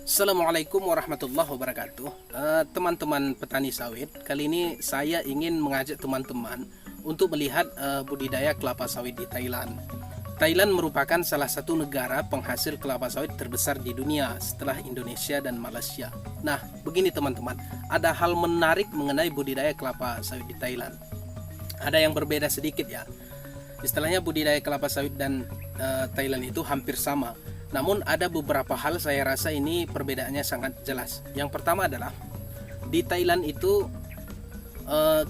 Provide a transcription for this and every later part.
Assalamualaikum warahmatullahi wabarakatuh. Teman-teman petani sawit, kali ini saya ingin mengajak teman-teman untuk melihat budidaya kelapa sawit di Thailand. Thailand merupakan salah satu negara penghasil kelapa sawit terbesar di dunia setelah Indonesia dan Malaysia. Nah, begini teman-teman, ada hal menarik mengenai budidaya kelapa sawit di Thailand. Ada yang berbeda sedikit ya. Istilahnya budidaya kelapa sawit dan Thailand itu hampir sama. Namun ada beberapa hal saya rasa ini perbedaannya sangat jelas. Yang pertama adalah di Thailand itu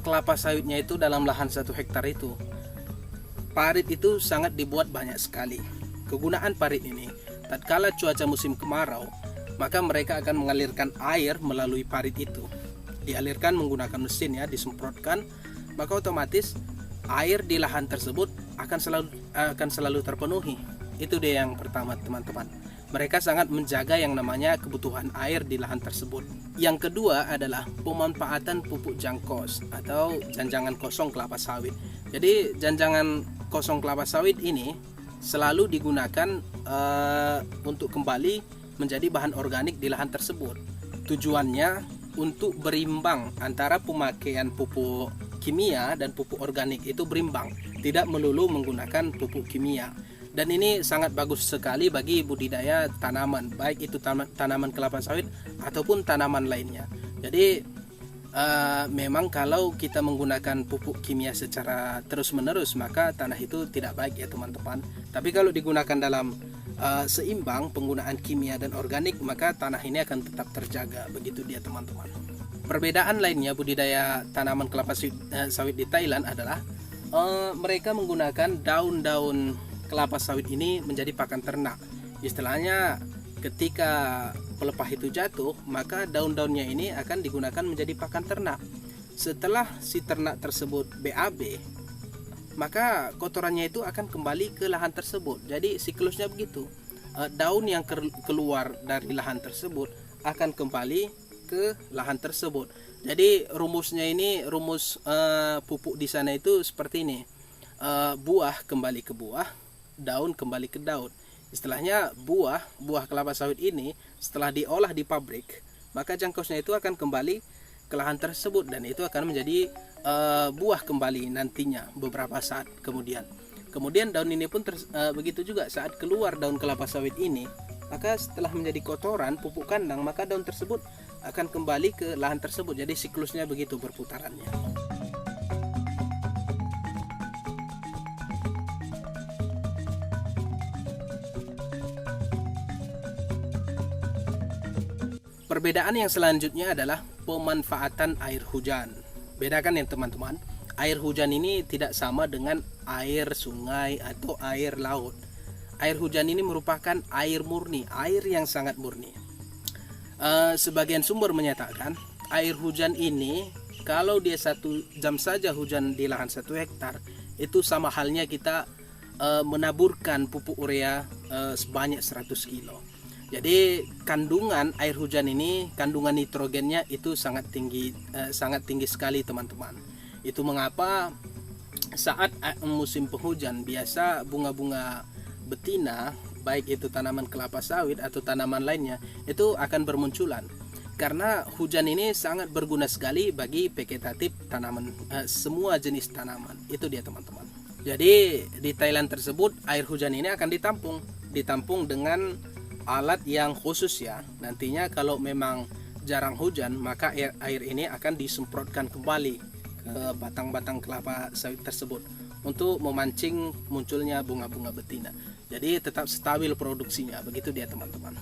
kelapa sawitnya itu dalam lahan 1 hektar itu parit itu sangat dibuat banyak sekali. Kegunaan parit ini tatkala cuaca musim kemarau, maka mereka akan mengalirkan air melalui parit itu. Dialirkan menggunakan mesin ya, disemprotkan, maka otomatis air di lahan tersebut akan selalu terpenuhi. Itu dia yang pertama teman-teman. Mereka sangat menjaga yang namanya kebutuhan air di lahan tersebut. Yang kedua adalah pemanfaatan pupuk jangkos atau janjangan kosong kelapa sawit. Jadi janjangan kosong kelapa sawit ini selalu digunakan untuk kembali menjadi bahan organik di lahan tersebut. Tujuannya untuk berimbang antara pemakaian pupuk kimia dan pupuk organik itu berimbang, tidak melulu menggunakan pupuk kimia. Dan ini sangat bagus sekali bagi budidaya tanaman, baik itu tanaman kelapa sawit ataupun tanaman lainnya. Jadi memang kalau kita menggunakan pupuk kimia secara terus-menerus, maka tanah itu tidak baik ya teman-teman. Tapi kalau digunakan dalam seimbang penggunaan kimia dan organik, maka tanah ini akan tetap terjaga. Begitu dia teman-teman. Perbedaan lainnya budidaya tanaman kelapa sawit di Thailand adalah mereka menggunakan daun-daun kelapa sawit ini menjadi pakan ternak. Istilahnya ketika pelepah itu jatuh, maka daun-daunnya ini akan digunakan menjadi pakan ternak. Setelah si ternak tersebut BAB, maka kotorannya itu akan kembali ke lahan tersebut. Jadi siklusnya begitu. Daun yang keluar dari lahan tersebut akan kembali ke lahan tersebut. Jadi rumusnya ini, rumus pupuk di sana itu seperti ini. Buah kembali ke buah, daun kembali ke daun. Istilahnya buah kelapa sawit ini setelah diolah di pabrik, maka jangkosnya itu akan kembali ke lahan tersebut dan itu akan menjadi buah kembali nantinya beberapa saat kemudian. Kemudian daun ini pun begitu juga, saat keluar daun kelapa sawit ini, maka setelah menjadi kotoran pupuk kandang, maka daun tersebut akan kembali ke lahan tersebut. Jadi siklusnya begitu berputarannya. Perbedaan yang selanjutnya adalah pemanfaatan air hujan. Bedakan ya teman-teman, air hujan ini tidak sama dengan air sungai atau air laut. Air hujan ini merupakan air murni, air yang sangat murni. Sebagian sumber menyatakan air hujan ini kalau dia 1 jam saja hujan di lahan 1 hektar, itu sama halnya kita menaburkan pupuk urea sebanyak 100 kilo. Jadi kandungan air hujan ini, kandungan nitrogennya itu sangat tinggi sekali teman-teman. Itu mengapa saat musim penghujan biasa bunga-bunga betina, baik itu tanaman kelapa sawit atau tanaman lainnya, itu akan bermunculan. Karena hujan ini sangat berguna sekali bagi vegetatif tanaman, semua jenis tanaman. Itu dia teman-teman. Jadi di Thailand tersebut air hujan ini akan ditampung dengan alat yang khusus ya. Nantinya kalau memang jarang hujan, maka air ini akan disemprotkan kembali ke batang-batang kelapa sawit tersebut untuk memancing munculnya bunga-bunga betina. Jadi tetap stabil produksinya. Begitu dia teman-teman.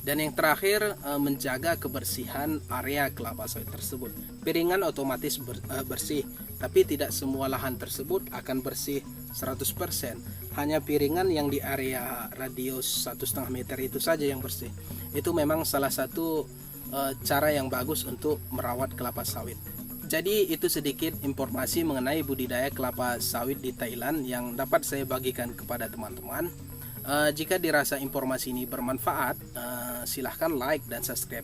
Dan yang terakhir, menjaga kebersihan area kelapa sawit tersebut. Piringan otomatis bersih, tapi tidak semua lahan tersebut akan bersih 100%. Hanya piringan yang di area radius 1,5 meter itu saja yang bersih. Itu memang salah satu cara yang bagus untuk merawat kelapa sawit. Jadi itu sedikit informasi mengenai budidaya kelapa sawit di Thailand yang dapat saya bagikan kepada teman-teman. Jika dirasa informasi ini bermanfaat, silahkan like dan subscribe.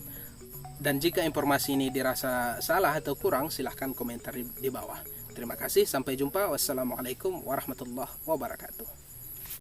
Dan jika informasi ini dirasa salah atau kurang, silahkan komentar di bawah. Terima kasih, sampai jumpa. Wassalamualaikum warahmatullahi wabarakatuh.